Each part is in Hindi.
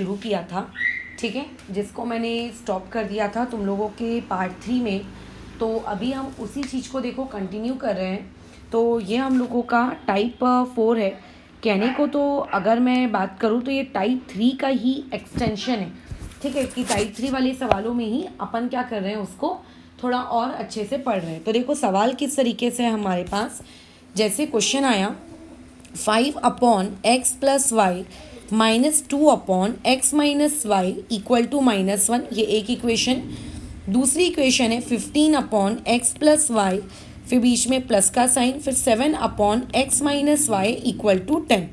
शुरू किया था, ठीक है, जिसको मैंने स्टॉप कर दिया था तुम लोगों के पार्ट 3 में। तो अभी हम उसी चीज़ को देखो कंटिन्यू कर रहे हैं। तो ये हम लोगों का टाइप 4 है। कहने को तो अगर मैं बात करूँ तो ये टाइप 3 का ही एक्सटेंशन है, ठीक है। कि टाइप 3 वाले सवालों में ही अपन क्या कर रहे हैं, उसको थोड़ा और अच्छे से पढ़ रहे हैं। तो देखो सवाल किस तरीके से है हमारे पास। जैसे क्वेश्चन आया 5/x + y - 2/x - y = -1, ये एक इक्वेशन। दूसरी इक्वेशन है 15/x + y, फिर बीच में प्लस का साइन, फिर 7/x - y = 10।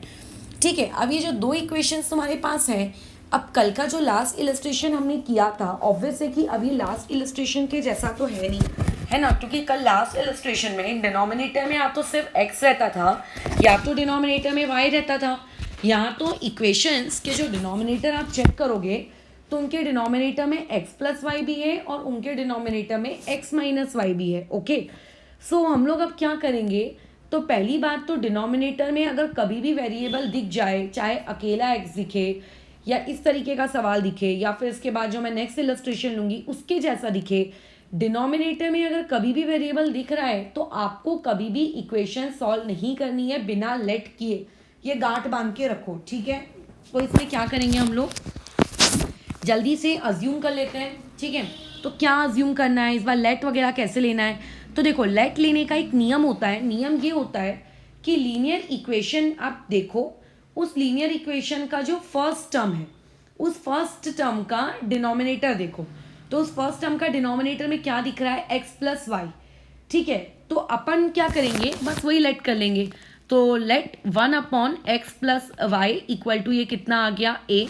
ठीक है, अब ये जो दो इक्वेशंस तुम्हारे पास हैं, अब कल का जो लास्ट इलस्ट्रेशन हमने किया था, ऑब्वियस है कि अभी लास्ट इलस्ट्रेशन के जैसा तो है नहीं, है ना, क्योंकि कल लास्ट इलस्ट्रेशन में डिनोमिनेटर में या तो सिर्फ x रहता था या तो डिनोमिनेटर में y रहता था। यहाँ तो इक्वेशंस के जो डिनोमिनेटर आप चेक करोगे तो उनके डिनोमिनेटर में x + y भी है और उनके डिनोमिनेटर में x - y भी है। ओके, सो हम लोग अब क्या करेंगे, तो पहली बात तो डिनोमिनेटर में अगर कभी भी वेरिएबल दिख जाए, चाहे अकेला x दिखे या इस तरीके का सवाल दिखे या फिर इसके बाद जो मैं नेक्स्ट इलस्ट्रेशन लूँगी उसके जैसा दिखे, डिनोमिनेटर में अगर कभी भी वेरिएबल दिख रहा है तो आपको कभी भी इक्वेशन सॉल्व नहीं करनी है बिना लेट किए। ये गांठ बांध के रखो, ठीक है। तो इसमें क्या करेंगे हम लोग, जल्दी से अज्यूम कर लेते हैं, ठीक है। तो क्या अज्यूम करना है इस बार, लेट वगैरह कैसे लेना है। तो देखो लेट लेने का एक नियम होता है। नियम ये होता है कि लीनियर इक्वेशन आप देखो, उस लीनियर इक्वेशन का जो फर्स्ट टर्म है, उस फर्स्ट टर्म का डिनोमिनेटर देखो। तो उस फर्स्ट टर्म का डिनोमिनेटर में क्या दिख रहा है, x + y, ठीक है। तो अपन क्या करेंगे, बस वही लेट कर लेंगे। तो लेट 1/x + y = ये कितना आ गया a,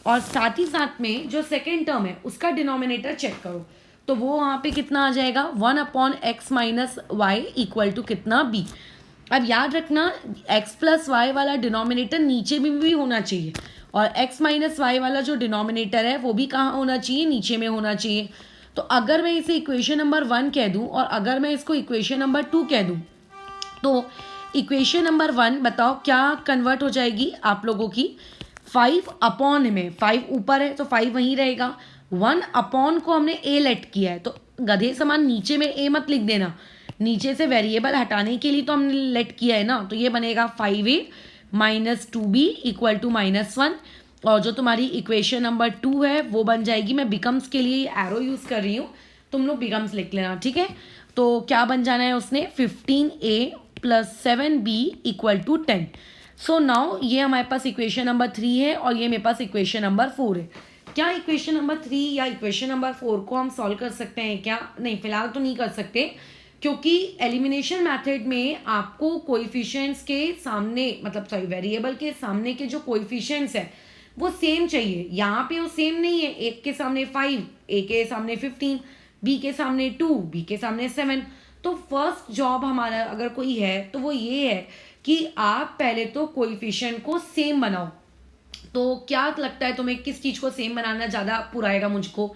और साथ ही साथ में जो सेकेंड टर्म है उसका डिनोमिनेटर चेक करो, तो वो वहाँ पे कितना आ जाएगा, 1/x - y = कितना b। अब याद रखना x + y वाला डिनोमिनेटर नीचे भी होना चाहिए, और x - y वाला जो डिनोमिनेटर है वो भी कहाँ होना चाहिए, नीचे में होना चाहिए। तो अगर मैं इसे इक्वेशन नंबर 1 कह दूं और अगर मैं इसको इक्वेशन नंबर 2 कह दूं, तो इक्वेशन नंबर 1 बताओ क्या कन्वर्ट हो जाएगी आप लोगों की, 5 में 5 ऊपर है तो 5 वहीं रहेगा, 1 को हमने a लेट किया है, तो गधे समान नीचे में a मत लिख देना, नीचे से वेरिएबल हटाने के लिए तो हमने लेट किया है ना। तो ये बनेगा 5a - 2b = -1, और जो तुम्हारी इक्वेशन नंबर 2 है वो बन जाएगी, मैं बिकम्स के लिए एरो यूज़ कर रही हूँ, तुम लोग बिकम्स लिख लेना, ठीक है। तो क्या बन जाना है उसने, 15a + 7b = 10। सो नाउ ये हमारे पास इक्वेशन नंबर 3 है और ये मेरे पास इक्वेशन नंबर 4 है। क्या इक्वेशन नंबर 3 या इक्वेशन नंबर 4 को हम सॉल्व कर सकते हैं क्या, नहीं फिलहाल तो नहीं कर सकते, क्योंकि एलिमिनेशन मेथड में आपको कोएफिशिएंट्स के सामने, मतलब सॉरी वेरिएबल के सामने के जो कोएफिशिएंट्स है वो सेम चाहिए। यहाँ पे वो सेम नहीं है, एक के सामने 5, ए के सामने 15, बी के सामने 2, बी के सामने 7। तो फर्स्ट जॉब हमारा अगर कोई है तो वो ये है कि आप पहले तो कोएफिशिएंट को सेम बनाओ। तो क्या लगता है तुम्हें किस चीज़ को सेम बनाना ज़्यादा पुराएगा मुझको,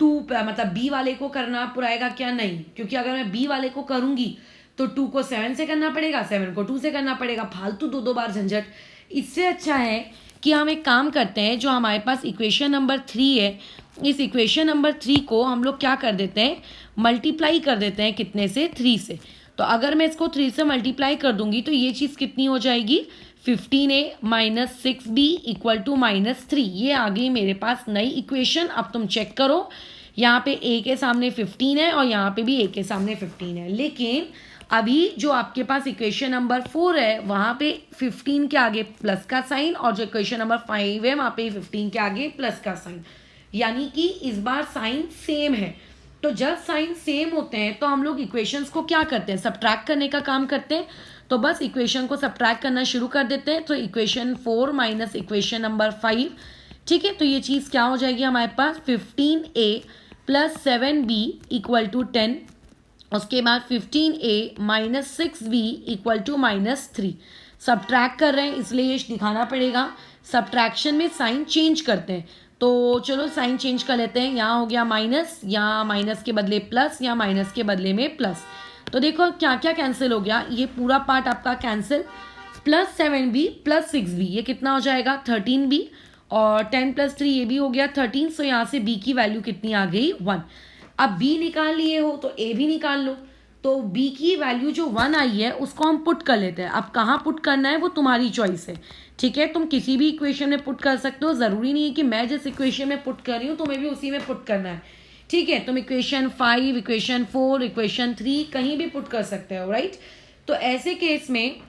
2 मतलब बी वाले को करना पुराएगा क्या, नहीं, क्योंकि अगर मैं बी वाले को करूँगी तो 2 को 7 से करना पड़ेगा, 7 को 2 से करना पड़ेगा, फालतू 2 बार झंझट। इससे अच्छा है कि हम एक काम करते हैं, जो हमारे पास इक्वेशन नंबर 3 है, इस इक्वेशन नंबर 3 को हम लोग क्या कर देते हैं, मल्टीप्लाई कर देते हैं, कितने से, 3 से। तो अगर मैं इसको 3 से मल्टीप्लाई कर दूंगी तो ये चीज़ कितनी हो जाएगी, 15a - 6b = -3। ये आ गई मेरे पास नई इक्वेशन। अब तुम चेक करो, यहाँ पे a के सामने 15 है और यहाँ पे भी a के सामने 15 है, लेकिन अभी जो आपके पास इक्वेशन नंबर 4 है वहाँ पे 15 के आगे प्लस का साइन, और जो इक्वेशन नंबर 5 है वहाँ पे 15 के आगे प्लस का साइन, यानी कि इस बार साइन सेम है। तो जब साइन सेम होते हैं तो हम लोग इक्वेशंस को क्या करते हैं, सब्ट्रैक्ट करने का काम करते हैं। तो बस इक्वेशन को सब्ट्रैक्ट करना शुरू कर देते हैं। तो इक्वेशन 4 - इक्वेशन नंबर 5, ठीक है। तो ये चीज़ क्या हो जाएगी हमारे पास, 15a + 7b = 10, उसके बाद 15a - 6b = -3। सब्ट्रैक्ट कर रहे हैं इसलिए ये दिखाना पड़ेगा, सब्ट्रैक्शन में साइन चेंज करते हैं। तो चलो साइन चेंज कर लेते हैं, यहाँ हो गया माइनस, यहाँ माइनस के बदले प्लस, यहाँ माइनस के बदले में प्लस। तो देखो क्या क्या कैंसिल हो गया, ये पूरा पार्ट आपका कैंसिल, +7b + 6b ये कितना हो जाएगा, 13b, और 10+3 ये भी हो गया 13। सो यहाँ से b की वैल्यू कितनी आ गई 1। अब b निकाल लिए हो तो a भी निकाल लो। तो b की वैल्यू जो 1 आई है उसको हम पुट कर लेते हैं। अब कहाँ पुट करना है वो तुम्हारी चॉइस है, ठीक है। तुम किसी भी इक्वेशन में पुट कर सकते हो, ज़रूरी नहीं है कि मैं जिस इक्वेशन में पुट कर रही हूँ तुम्हें भी उसी में पुट करना है, ठीक है। तुम इक्वेशन 5, इक्वेशन 4, इक्वेशन 3 कहीं भी पुट कर सकते हो, राइट। तो ऐसे केस में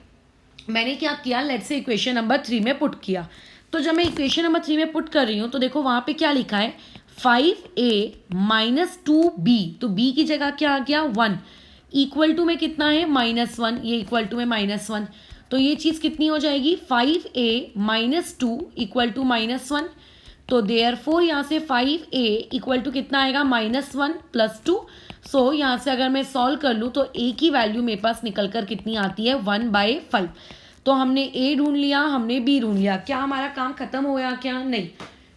मैंने क्या किया, लेट्स से इक्वेशन नंबर 3 में पुट किया। तो जब मैं इक्वेशन नंबर 3 में पुट कर रही हूँ तो देखो वहाँ पे क्या लिखा है 5a माइनस 2b। तो b की जगह क्या आ गया 1, इक्वल टू में कितना है -1, ये इक्वल टू में -1। तो ये चीज़ कितनी हो जाएगी 5a माइनस 2 इक्वल टू -1। तो देयरफॉर यहाँ से 5a इक्वल टू कितना आएगा -1 + 2। सो यहाँ से अगर मैं सॉल्व कर लूँ तो a की वैल्यू मेरे पास निकल कर कितनी आती है 1/5। तो हमने a ढूंढ लिया, हमने b ढूंढ लिया। क्या हमारा काम खत्म हो गया? क्या नहीं,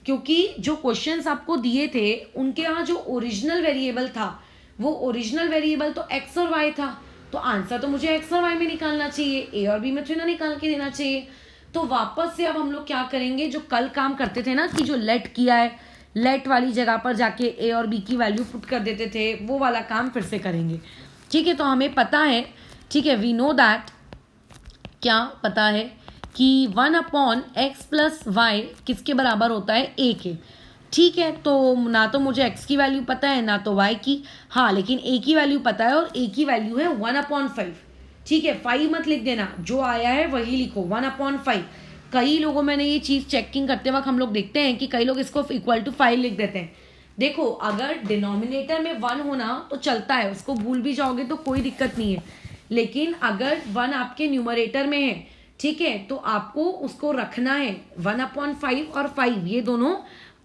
क्योंकि जो क्वेश्चंस आपको दिए थे उनके यहाँ जो ओरिजिनल वेरिएबल था वो ओरिजिनल वेरिएबल तो x और y था। तो आंसर तो मुझे x और y में निकालना चाहिए, a और b में थोड़ी ना निकाल के देना चाहिए। तो वापस से अब हम लोग क्या करेंगे, जो कल काम करते थे ना कि जो लेट किया है, लेट वाली जगह पर जाके a और b की वैल्यू पुट कर देते थे, वो वाला काम फिर से करेंगे, ठीक है। तो हमें पता है, ठीक है, वी नो दैट, क्या पता है कि 1/x + y किसके बराबर होता है a के, ठीक है। तो ना तो मुझे x की वैल्यू पता है ना तो y की, हाँ लेकिन a की वैल्यू पता है और a की वैल्यू है 1/5, ठीक है। 5 मत लिख देना, जो आया है वही लिखो 1/5। कई लोगों में ये चीज़ चेकिंग करते वक्त हम लोग देखते हैं कि कई लोग इसको इक्वल टू 5 लिख देते हैं। देखो अगर डिनोमिनेटर में 1 होना तो चलता है, उसको भूल भी जाओगे तो कोई दिक्कत नहीं है। लेकिन अगर 1 आपके न्यूमरेटर में है, ठीक है, तो आपको उसको रखना है 1/5 और 5 ये दोनों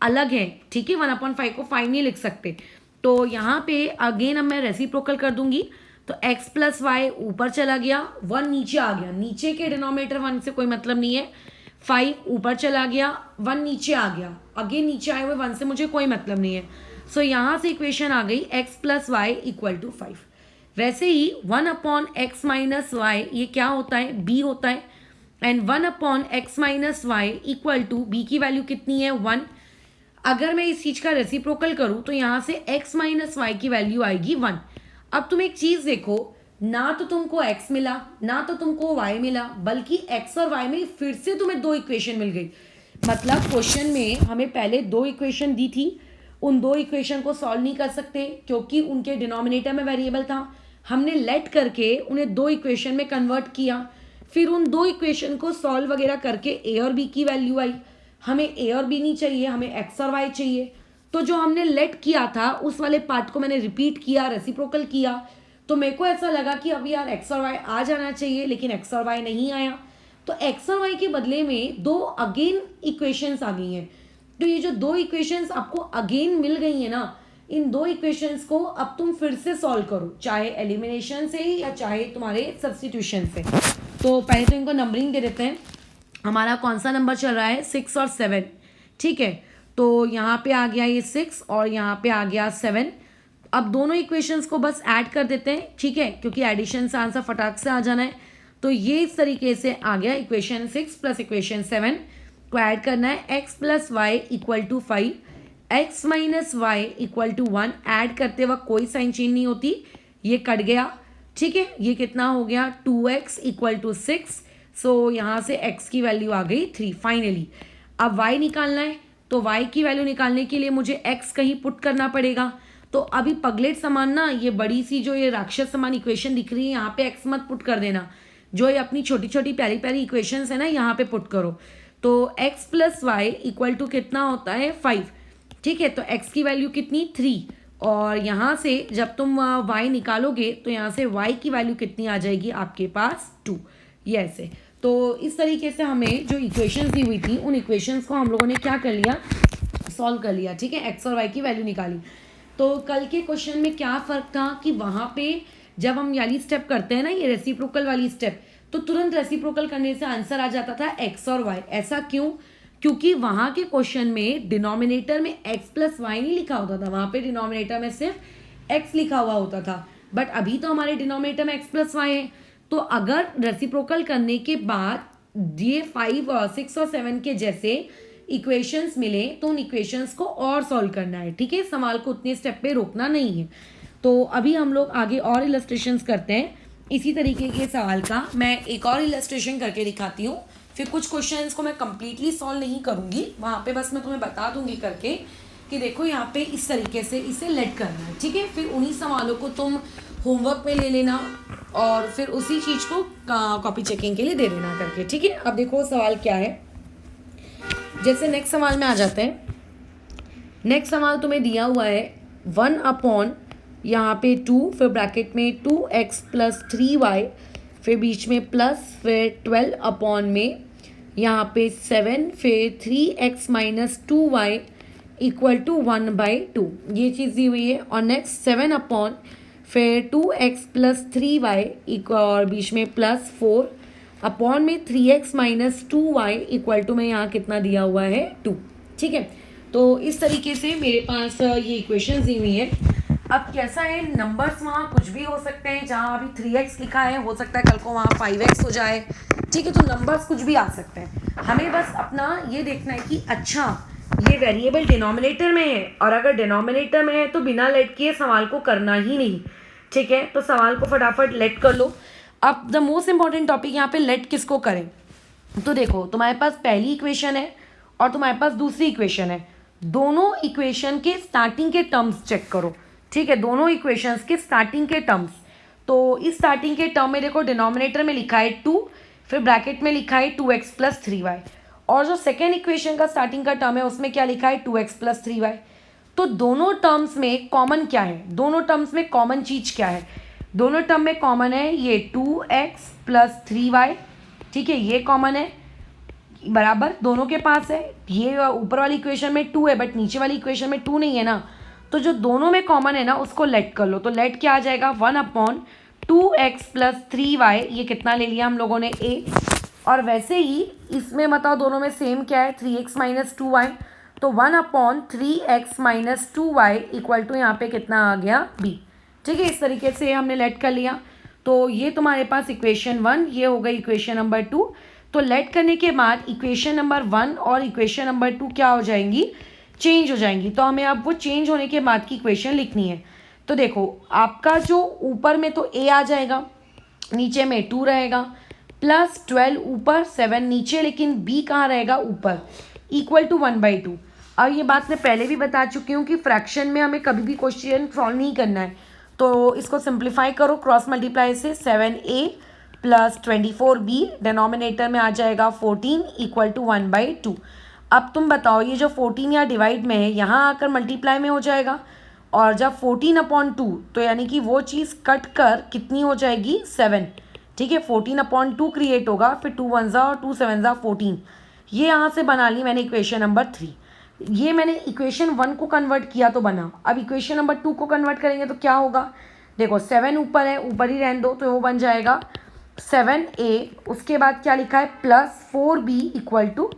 अलग है, ठीक है। 1/5 को 5 नहीं लिख सकते। तो यहाँ पे अगेन अब मैं रेसिप्रोकल कर दूंगी। तो x + y ऊपर चला गया, 1 नीचे आ गया, नीचे के डिनोमिनेटर 1 से कोई मतलब नहीं है। 5 ऊपर चला गया, 1 नीचे आ गया, अगेन नीचे आए हुए 1 से मुझे कोई मतलब नहीं है। सो यहाँ से इक्वेशन आ गई x + y = 5। वैसे ही 1/x - y ये क्या होता है, b होता है। एंड 1/x - y = b की वैल्यू कितनी है 1। अगर मैं इस चीज़ का रेसिप्रोकल करूँ तो यहाँ से x - y की वैल्यू आएगी 1। अब तुम एक चीज़ देखो, ना तो तुमको x मिला ना तो तुमको y मिला, बल्कि x और y में फिर से तुम्हें 2 इक्वेशन मिल गई। मतलब क्वेश्चन में हमें पहले 2 इक्वेशन दी थी, उन 2 इक्वेशन को सॉल्व नहीं कर सकते क्योंकि उनके डिनोमिनेटर में वेरिएबल था। हमने लेट करके उन्हें 2 इक्वेशन में कन्वर्ट किया, फिर उन 2 इक्वेशन को सॉल्व वगैरह करके a और b की वैल्यू आई। हमें a और b नहीं चाहिए, हमें x और y चाहिए। तो जो हमने लेट किया था उस वाले पार्ट को मैंने रिपीट किया, रेसिप्रोकल किया। तो मेरे को ऐसा लगा कि अब यार x और y आ जाना चाहिए, लेकिन x और y नहीं आया। तो x और y के बदले में 2 अगेन इक्वेशंस आ गई हैं। तो ये जो 2 इक्वेशंस आपको अगेन मिल गई है ना, इन 2 इक्वेशंस को अब तुम फिर से सॉल्व करो, चाहे एलिमिनेशन से या चाहे तुम्हारे सब्स्टिट्यूशन से। तो पहले तो इनको नंबरिंग दे देते हैं। हमारा कौन सा नंबर चल रहा है 6 और 7, ठीक है। तो यहाँ पे आ गया ये 6 और यहाँ पे आ गया 7। अब दोनों इक्वेशंस को बस ऐड कर देते हैं, ठीक है, क्योंकि एडिशन से आंसर फटाक से आ जाना है। तो ये इस तरीके से आ गया, इक्वेशन 6 प्लस इक्वेशन 7 को ऐड करना है। x + y = 5, x - y = 1। Add करते वक्त कोई साइन चेंज नहीं होती, ये कट गया, ठीक है। ये कितना हो गया 2x = 6। सो यहाँ से x की वैल्यू आ गई 3 फाइनली। अब y निकालना है, तो y की वैल्यू निकालने के लिए मुझे x कहीं पुट करना पड़ेगा। तो अभी पगलेट समान ना, ये बड़ी सी जो ये राक्षस समान इक्वेशन दिख रही है यहाँ पे x मत पुट कर देना, जो ये अपनी छोटी छोटी प्यारी प्यारी इक्वेशंस है ना यहाँ पे पुट करो। तो x + y = कितना होता है 5, ठीक है। तो x की वैल्यू कितनी 3, और यहाँ से जब तुम y निकालोगे तो यहाँ से y की वैल्यू कितनी आ जाएगी आपके पास 2, ये ऐसे। तो इस तरीके से हमें जो इक्वेशंस दी हुई थी उन इक्वेशंस को हम लोगों ने क्या कर लिया, सॉल्व कर लिया, ठीक है। x और y की वैल्यू निकाली। तो कल के क्वेश्चन में क्या फ़र्क था कि वहाँ पे जब हम वाली स्टेप करते हैं ना, ये रेसिप्रोकल वाली स्टेप, तो तुरंत रेसिप्रोकल करने से आंसर आ जाता था x और y। ऐसा क्यों? क्योंकि वहाँ के क्वेश्चन में डिनोमिनेटर में x + y नहीं लिखा होता था, वहाँ पे डिनोमिनेटर में सिर्फ x लिखा हुआ होता था। बट अभी तो हमारे डिनोमिनेटर में x + y है। तो अगर रेसिप्रोकल करने के बाद ये 5, 6 और 7 के जैसे इक्वेशंस मिले तो उन इक्वेशंस को और सॉल्व करना है, ठीक है, सवाल को उतने स्टेप पे रोकना नहीं है। तो अभी हम लोग आगे और इलस्ट्रेशंस करते हैं इसी तरीके के सवाल का। मैं एक और इलस्ट्रेशन करके दिखाती हूँ, फिर कुछ क्वेश्चंस को मैं कंप्लीटली सॉल्व नहीं करूँगी, वहाँ पे बस मैं तुम्हें बता दूंगी करके कि देखो यहाँ पे इस तरीके से इसे लेट करना है, ठीक है। फिर उन्हीं सवालों को तुम होमवर्क में ले लेना और फिर उसी चीज़ को कॉपी चेकिंग के लिए दे देना करके, ठीक है। अब देखो सवाल क्या है, जैसे नेक्स्ट सवाल में आ जाते हैं। नेक्स्ट सवाल तुम्हें दिया हुआ है 1 अपॉन यहाँ पे 2, फिर ब्रैकेट में 2x प्लस 3y, फिर बीच में प्लस, फिर 12 अपॉन में यहाँ पे 7, फिर 3x minus 2y equal to 1/2, ये चीज़ दी हुई है। और नेक्स्ट 7 अपॉन फिर 2x प्लस 3y और बीच में प्लस 4 अपॉन में 3x minus 2y equal to में यहाँ कितना दिया हुआ है 2, ठीक है। तो इस तरीके से मेरे पास ये इक्वेशन दी हुई है। अब कैसा है, नंबर्स वहाँ कुछ भी हो सकते हैं, जहाँ अभी 3x लिखा है हो सकता है कल को वहाँ 5x हो जाए, ठीक है। तो नंबर्स कुछ भी आ सकते हैं, हमें बस अपना ये देखना है कि अच्छा ये वेरिएबल डिनोमिनेटर में है, और अगर डिनोमिनेटर में है तो बिना लेट किए सवाल को करना ही नहीं, ठीक है। तो सवाल को फटाफट लेट कर लो। अब द मोस्ट इंपॉर्टेंट टॉपिक यहाँ पे लेट किसको करें, तो देखो तुम्हारे पास पहली इक्वेशन है और तुम्हारे पास दूसरी इक्वेशन है, दोनों इक्वेशन के स्टार्टिंग के टर्म्स चेक करो, ठीक है, दोनों इक्वेशंस के स्टार्टिंग के टर्म्स। तो इस स्टार्टिंग के टर्म में देखो डिनोमिनेटर में लिखा है 2, फिर ब्रैकेट में लिखा है 2x प्लस 3y, और जो सेकेंड इक्वेशन का स्टार्टिंग का टर्म है उसमें क्या लिखा है 2x प्लस 3y। तो दोनों टर्म्स में कॉमन क्या है, दोनों टर्म्स में कॉमन चीज़ क्या है, दोनों टर्म में कॉमन है ये 2x प्लस 3y, ठीक है, ये कॉमन है बराबर दोनों के पास है। ये ऊपर वाली इक्वेशन में 2 है बट नीचे वाली इक्वेशन में 2 नहीं है ना, तो जो दोनों में कॉमन है ना उसको लेट कर लो। तो लेट क्या आ जाएगा 1 अपॉन 2x प्लस 3y, ये कितना ले लिया हम लोगों ने a, और वैसे ही इसमें बताओ दोनों में सेम क्या है 3x माइनस 2y, तो 1 upon 3x minus 2y equal to यहाँ पे कितना आ गया b, ठीक है। इस तरीके से हमने लेट कर लिया। तो ये तुम्हारे पास इक्वेशन 1, ये हो गई इक्वेशन नंबर 2। तो लेट करने के बाद इक्वेशन नंबर 1 और इक्वेशन नंबर 2 क्या हो जाएंगी, चेंज हो जाएंगी। तो हमें अब वो चेंज होने के बाद की इक्वेशन लिखनी है। तो देखो आपका जो ऊपर में तो a आ जाएगा, नीचे में 2 रहेगा, प्लस 12 ऊपर 7 नीचे, लेकिन b कहाँ रहेगा ऊपर, इक्वल टू 1/2। अब ये बात मैं पहले भी बता चुकी हूँ कि फ्रैक्शन में हमें कभी भी क्वेश्चन सॉल्व नहीं करना है, तो इसको सिंप्लीफाई करो क्रॉस मल्टीप्लाई से, 7a प्लस 24b डिनोमिनेटर में आ जाएगा 14 इक्वल टू 1/2। अब तुम बताओ ये जो 14 या डिवाइड में है यहाँ आकर मल्टीप्लाई में हो जाएगा, और जब 14 अपॉन 2 तो यानी कि वो चीज़ कट कर कितनी हो जाएगी 7, ठीक है। 14 अपॉन 2 क्रिएट होगा, फिर 2 1 और 2 7 14, ये यहाँ से बना ली मैंने इक्वेशन नंबर 3। ये मैंने इक्वेशन 1 को कन्वर्ट किया तो बना, अब इक्वेशन नंबर 2 को कन्वर्ट करेंगे तो क्या होगा, देखो 7 ऊपर है, ऊपर ही रहने दो, तो वो बन जाएगा 7a, उसके बाद क्या लिखा है प्लस 4b इक्वल टू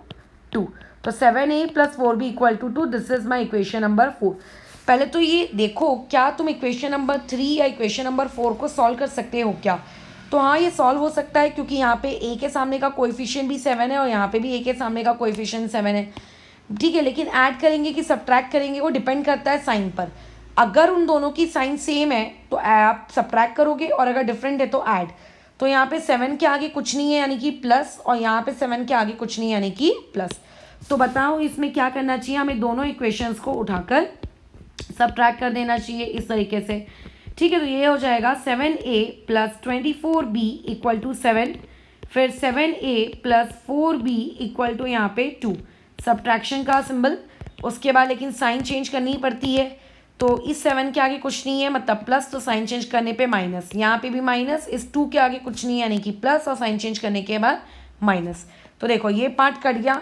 2, तो 7a plus 4b equal to 2, this is my equation number 4। पहले तो ये देखो क्या तुम इक्वेशन नंबर 3 या इक्वेशन नंबर 4 को सॉल्व कर सकते हो क्या, तो हाँ ये सॉल्व हो सकता है, क्योंकि यहाँ पे a के सामने का कोएफिशिएंट भी 7 है और यहाँ पे भी a के सामने का कोएफिशिएंट 7 है, ठीक है। लेकिन ऐड करेंगे कि सब्ट्रैक्ट करेंगे वो डिपेंड करता है साइन पर। अगर उन दोनों की साइन सेम है तो आप सब्ट्रैक्ट करोगे, और अगर डिफरेंट है तो ऐड। तो यहाँ पे 7 के आगे कुछ नहीं है यानी कि प्लस, और यहाँ पे 7 के आगे कुछ नहीं है यानी कि प्लस। तो बताओ इसमें क्या करना चाहिए, हमें दोनों इक्वेशंस को उठाकर सब्ट्रैक्ट कर देना चाहिए इस तरीके से, ठीक है। तो ये हो जाएगा 7a plus 24b equal to 7, फिर 7a plus 4b equal to यहाँ पे 2, सब्ट्रैक्शन का सिंबल, उसके बाद लेकिन साइन चेंज करनी ही पड़ती है। तो इस 7 के आगे कुछ नहीं है मतलब प्लस, तो साइन चेंज करने पे माइनस, यहाँ पे भी माइनस, इस 2 के आगे कुछ नहीं है यानी कि प्लस, और साइन चेंज करने के बाद माइनस। तो देखो ये पार्ट कट गया,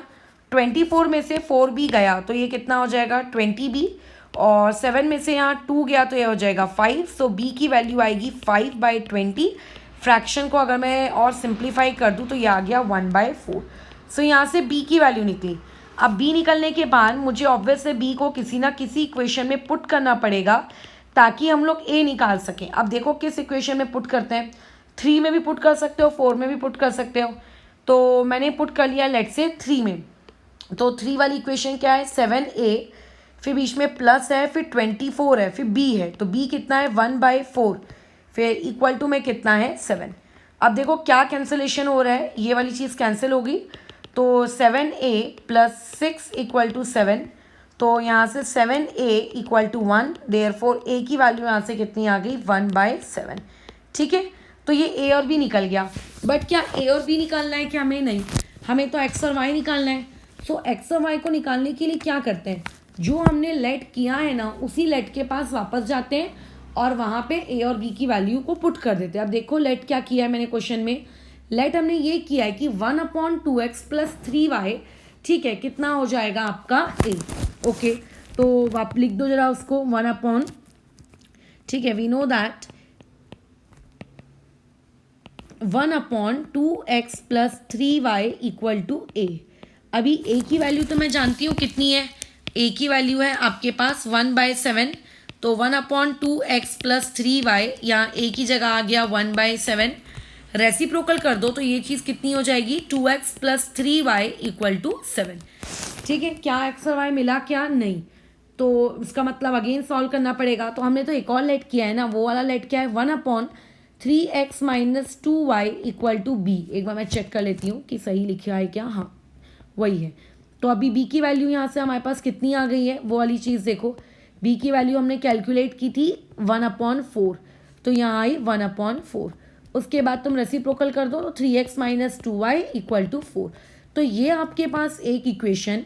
24 में से 4b गया तो ये कितना हो जाएगा 20b, और 7 में से यहाँ 2 गया तो ये हो जाएगा 5, सो b की वैल्यू आएगी 5/20। फ्रैक्शन को अगर मैं और सिंप्लीफाई कर दूँ तो ये आ गया 1/4। सो यहाँ से b की वैल्यू निकली। अब b निकलने के बाद मुझे ऑब्वियस है b को किसी ना किसी इक्वेशन में पुट करना पड़ेगा ताकि हम लोग a निकाल सकें। अब देखो किस इक्वेशन में पुट करते हैं, 3 में भी पुट कर सकते हो, 4 में भी पुट कर सकते हो। तो मैंने पुट कर लिया लेट से 3 में, तो 3 वाली इक्वेशन क्या है 7a, फिर बीच में प्लस है, फिर 24 है, फिर b है, तो b कितना है 1/4, फिर इक्वल टू में कितना है 7। अब देखो क्या कैंसिलेशन हो रहा है, ये वाली चीज़ कैंसिल होगी, तो 7a प्लस 6 इक्वल टू 7, तो यहाँ से 7a equal to 1, therefore a की वैल्यू यहाँ से कितनी आ गई 1/7। ठीक है, तो ये a और b निकल गया। बट क्या a और b निकालना है क्या, हमें नहीं, हमें तो x और y निकालना है। सो x और y को निकालने के लिए क्या करते हैं, जो हमने लेट किया है ना उसी लेट के पास वापस जाते हैं और वहाँ पे a और b की वैल्यू को पुट कर देते हैं। अब देखो लेट क्या किया है मैंने क्वेश्चन में, लेट हमने ये किया है कि 1/2x प्लस 3y, ठीक है, कितना हो जाएगा आपका a। ओके, तो आप लिख दो जरा उसको 1/, ठीक है, we know that 1/2x plus 3y equal to a। अभी a की वैल्यू तो मैं जानती हूँ कितनी है, a की वैल्यू है आपके पास 1/7, तो 1/2x प्लस 3y, यहाँ a की जगह आ गया 1/7, रेसिप्रोकल कर दो तो ये चीज़ कितनी हो जाएगी 2x plus 3y equal to 7। ठीक है, क्या x और y मिला क्या, नहीं, तो इसका मतलब अगेन सॉल्व करना पड़ेगा। तो हमने तो एक और लेट किया है ना, वो वाला लेट क्या है 1/3x minus 2y equal to b। एक बार मैं चेक कर लेती हूँ कि सही लिखा है क्या, हाँ वही है। तो अभी b की वैल्यू यहाँ से हमारे पास कितनी आ गई है, वो वाली चीज़ देखो, b की वैल्यू हमने कैलकुलेट की थी 1/4, तो यहाँ आई 1/4। उसके बाद तुम रेसिप्रोकल कर दो तो 3x minus 2y equal to 4। तो ये आपके पास एक इक्वेशन,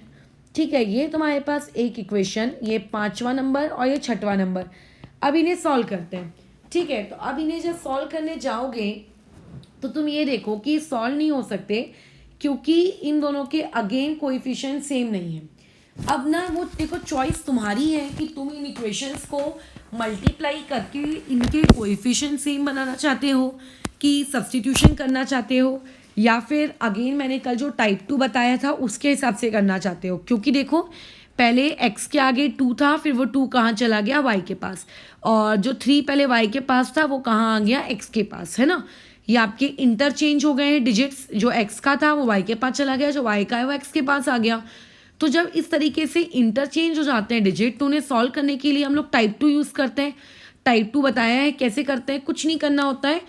ठीक है, ये तुम्हारे पास एक इक्वेशन, ये 5वां नंबर और ये 6वां नंबर। अब इन्हें सॉल्व करते हैं। ठीक है, तो अब इन्हें जब सॉल्व करने जाओगे तो तुम ये देखो कि सॉल्व नहीं हो सकते क्योंकि इन दोनों के अगेन कोएफिशिएंट सेम नहीं है। अब ना वो देखो चॉइस तुम्हारी है कि तुम इन इक्वेशंस को मल्टीप्लाई करके इनके कोएफिशिएंट सेम बनाना चाहते हो कि सब्स्टिट्यूशन करना चाहते हो, या फिर अगेन मैंने कल जो टाइप 2 बताया था उसके हिसाब से करना चाहते हो। क्योंकि देखो पहले x के आगे 2 था, फिर वो 2 कहाँ चला गया y के पास, और जो 3 पहले y के पास था वो कहाँ आ गया x के पास, है ना। ये आपके इंटरचेंज हो गए हैं डिजिट्स, जो x का था वो y के पास चला गया, जो y का है वो x के पास आ गया। तो जब इस तरीके से इंटरचेंज हो जाते हैं डिजिट, तो उन्हें सॉल्व करने के लिए हम लोग टाइप 2 यूज़ करते हैं। टाइप 2 बताया है कैसे करते हैं, कुछ नहीं करना होता है,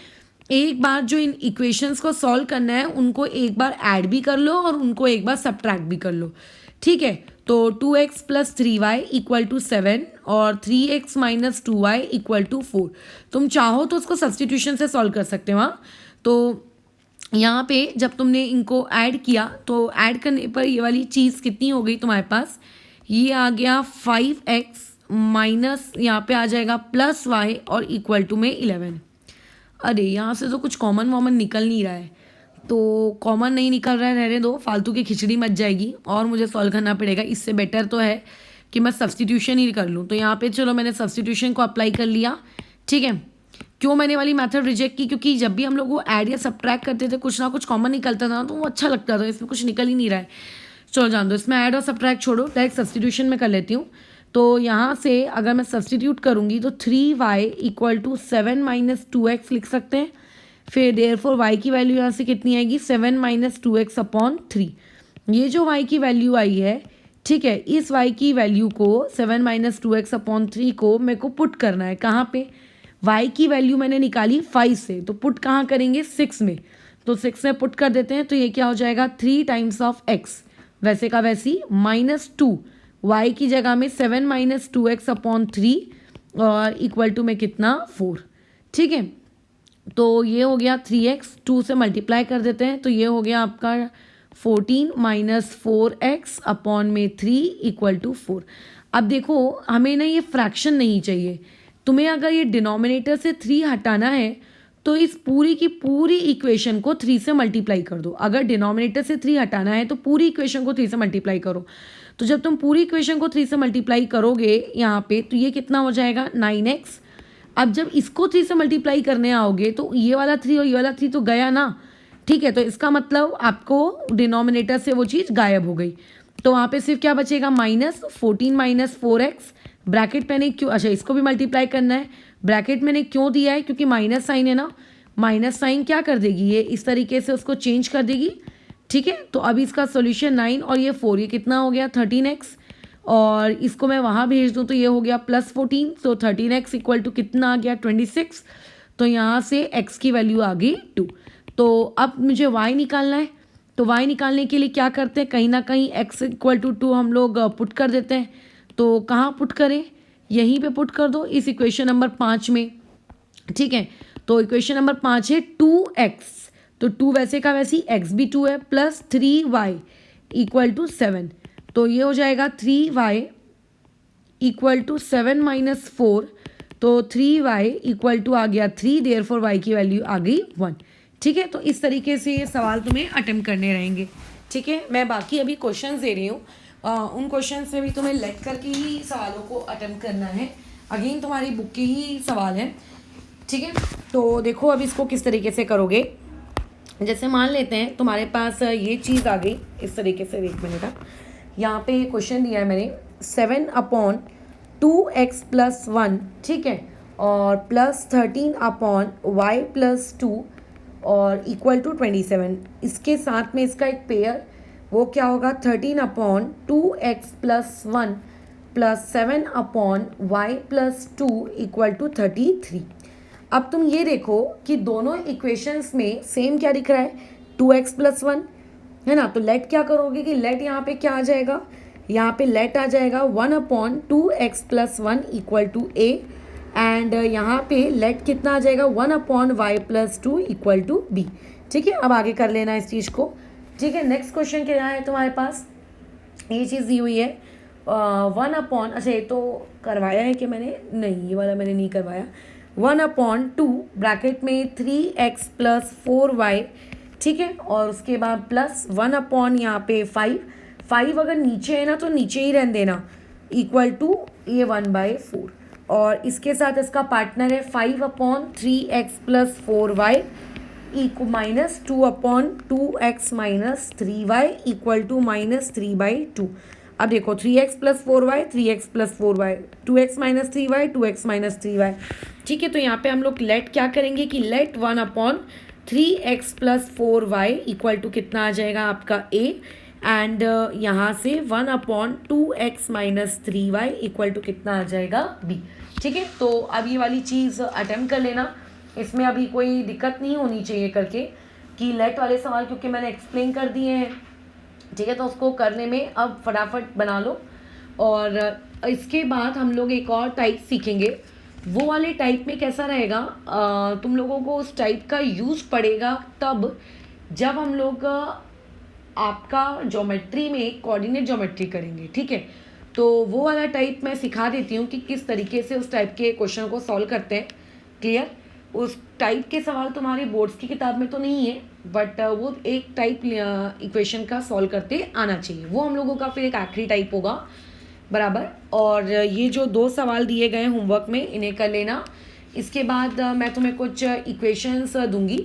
एक बार जो इन इक्वेशंस को सॉल्व करना है उनको एक बार ऐड भी कर लो और उनको एक बार सब्ट्रैक्ट भी कर लो। ठीक है, तो 2x plus 3y equal to 7 और 3x minus 2y equal to 4। तुम चाहो तो उसको सब्स्टिट्यूशन से सॉल्व कर सकते हो। हाँ, तो यहाँ पे जब तुमने इनको ऐड किया तो ऐड करने पर ये वाली चीज़ कितनी हो गई तुम्हारे पास, ये आ गया 5x माइनस यहाँ पे आ जाएगा प्लस y और इक्वल टू में 11। अरे यहाँ से तो कुछ कॉमन वॉमन निकल नहीं रहा है, तो कॉमन नहीं निकल रहा है, रहने दो, फालतू की खिचड़ी मच जाएगी और मुझे सॉल्व करना पड़ेगा। इससे बेटर तो है कि मैं सब्स्टिट्यूशन ही कर लूँ। तो यहाँ पे चलो मैंने सब्स्टिट्यूशन को अप्लाई कर लिया। ठीक है, क्यों मैंने वाली मेथड रिजेक्ट की, क्योंकि जब भी हम लोग वो ऐड या सब्ट्रैक्ट करते थे कुछ ना कुछ कॉमन निकलता था तो वो अच्छा लगता था, इसमें कुछ निकल ही नहीं रहा है। चलो जान दो, इसमें ऐड और सब्ट्रैक्ट छोड़ो, डायरेक्ट सब्स्टिट्यूशन में कर लेती हूँ। तो यहाँ से अगर मैं सब्स्टिट्यूट करूँगी तो 3y equal to 7 minus 2x लिख सकते हैं। फिर देयरफॉर y की वैल्यू यहाँ से कितनी आएगी 7 माइनस 2x अपॉन 3। ये जो y की वैल्यू आई है, ठीक है, इस y की वैल्यू को 7 माइनस 2x अपॉन 3 को मेरे को पुट करना है कहाँ पे, y की वैल्यू मैंने निकाली 5 से, तो पुट कहाँ करेंगे 6 में, तो 6 में पुट कर देते हैं। तो ये क्या हो जाएगा 3 टाइम्स ऑफ x, वैसे का वैसी माइनस 2, y की जगह में 7 माइनस 2x अपॉन 3 और इक्वल टू में कितना 4। ठीक है, तो ये हो गया 3x, 2 से मल्टीप्लाई कर देते हैं तो ये हो गया आपका 14 माइनस 4x अपॉन में 3 इक्वल टू 4। अब देखो हमें ना ये फ्रैक्शन नहीं चाहिए, तुम्हें अगर ये डिनोमिनेटर से 3 हटाना है तो इस पूरी की पूरी इक्वेशन को 3 से मल्टीप्लाई कर दो। अगर डिनोमिनेटर से 3 हटाना है तो पूरी इक्वेशन को 3 से मल्टीप्लाई करो। तो जब तुम पूरी इक्वेशन को 3 से मल्टीप्लाई करोगे यहाँ पे तो ये कितना हो जाएगा 9x। अब जब इसको 3 से मल्टीप्लाई करने आओगे तो ये वाला 3 और ये वाला 3 तो गया ना। ठीक है, तो इसका मतलब आपको डिनोमिनेटर से वो चीज़ गायब हो गई, तो वहाँ पे सिर्फ क्या बचेगा माइनस 14 माइनस 4x। ब्रैकेट मैंने क्यों, अच्छा इसको भी मल्टीप्लाई करना है, ब्रैकेट मैंने क्यों दिया है क्योंकि माइनस साइन है ना, माइनस साइन क्या कर देगी ये इस तरीके से उसको चेंज कर देगी। ठीक है। तो अभी इसका सोल्यूशन 9 और ये 4, ये कितना हो गया 13x, और इसको मैं वहाँ भेज दूँ तो ये हो गया +14, तो 13x इक्वल टू कितना आ गया 26। तो यहाँ से x की वैल्यू आ गई 2। तो अब मुझे y निकालना है, तो y निकालने के लिए क्या करते हैं, कहीं ना कहीं x इक्वल टू 2 हम लोग पुट कर देते हैं। तो कहाँ पुट करें, यहीं पे पुट कर दो इस इक्वेशन नंबर 5 में, ठीक है। तो इक्वेशन नंबर 5 है 2x, तो 2 वैसे का वैसी, x भी 2 है, प्लस 3y इक्वल टू 7। तो ये हो जाएगा 3y इक्वल टू 7 माइनस 4, तो 3y इक्वल टू आ गया 3, देयरफॉर y की वैल्यू आ गई 1। ठीक है। तो इस तरीके से ये सवाल तुम्हें अटेम्प्ट करने रहेंगे। ठीक है, मैं बाकी अभी क्वेश्चंस दे रही हूँ, उन क्वेश्चंस में भी तुम्हें लेट करके ही सवालों को अटेम्प्ट करना है। अगेन तुम्हारी बुक के ही सवाल है। ठीक है, तो देखो अब इसको किस तरीके से करोगे। जैसे मान लेते हैं तुम्हारे पास ये चीज़ आ गई इस तरीके से, एक मिनट का, यहाँ पे क्वेश्चन दिया है मैंने 7/2x + 1, ठीक है, और +13/y + 2 और इक्वल टू 27। इसके साथ में इसका एक पेयर, वो क्या होगा 13/2x + 1 + 7/y + 2 इक्वल टू 33। अब तुम ये देखो कि दोनों इक्वेशंस में सेम क्या दिख रहा है, 2x + 1 है ना। तो लेट क्या करोगे कि लेट यहाँ पे क्या आ जाएगा, यहाँ पे लेट आ जाएगा 1/2x + 1 equal to a, and यहाँ पे लेट कितना आ जाएगा 1/y + 2 इक्वल टू b। ठीक है, अब आगे कर लेना इस चीज़ को। ठीक है, नेक्स्ट क्वेश्चन क्या है तुम्हारे पास, ये चीज़ दी हुई है 1/, अच्छा ये तो करवाया है कि मैंने, नहीं ये वाला मैंने नहीं करवाया, 1/2 ब्रैकेट में 3x + 4y, ठीक है, और उसके बाद प्लस 1/ यहाँ पे 5 अगर नीचे है ना तो नीचे ही रहने देना, इक्वल टू ये 1/4, और इसके साथ इसका पार्टनर है 5/3x + 4y minus 2/2x - 3y equal to -3/2। अब देखो 3x + 4y 3x + 4y, 2x - 3y 2x - 3y। ठीक है, तो यहाँ पे हम लोग लेट क्या करेंगे कि late 1/3x + 4y equal to कितना आ जाएगा आपका a, एंड यहाँ से 1/2x - 3y इक्वल टू कितना आ जाएगा b। ठीक है, तो अब ये वाली चीज़ अटेम्प्ट कर लेना, इसमें अभी कोई दिक्कत नहीं होनी चाहिए करके कि लेट वाले सवाल क्योंकि मैंने एक्सप्लेन कर दिए हैं। ठीक है, तो उसको करने में अब फटाफट बना लो, और इसके बाद हम लोग एक और टाइप सीखेंगे। वो वाले टाइप में कैसा रहेगा, तुम लोगों को उस टाइप का यूज़ पड़ेगा तब जब हम लोग आपका ज्योमेट्री में कोऑर्डिनेट ज्योमेट्री करेंगे। ठीक है, तो वो वाला टाइप मैं सिखा देती हूँ कि किस तरीके से उस टाइप के क्वेश्चन को सॉल्व करते हैं। क्लियर, उस टाइप के सवाल तुम्हारी बोर्ड्स की किताब में तो नहीं है, बट वो एक टाइप इक्वेशन का सॉल्व करते आना चाहिए, वो हम लोगों का फिर एक आखिरी टाइप होगा, बराबर। और ये जो 2 सवाल दिए गए होमवर्क में, इन्हें कर लेना। इसके बाद मैं तुम्हें कुछ इक्वेशंस दूंगी,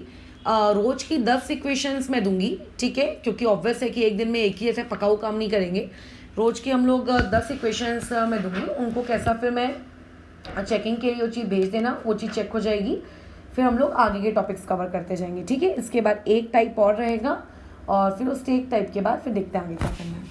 रोज की 10 इक्वेशंस मैं दूंगी। ठीक है, क्योंकि ऑब्वियस है कि एक दिन में एक ही ऐसे पकाऊ काम नहीं करेंगे, रोज की हम लोग 10 इक्वेशंस मैं दूंगी। उनको कैसा फिर मैं चेकिंग के लिए वो चीज़ भेज देना, वो चीज़ चेक हो जाएगी, फिर हम लोग आगे के टॉपिक्स कवर करते जाएंगे। ठीक है, इसके बाद एक टाइप और रहेगा, और फिर उस एक टाइप के बाद फिर देखते हैं आगे क्या करना है।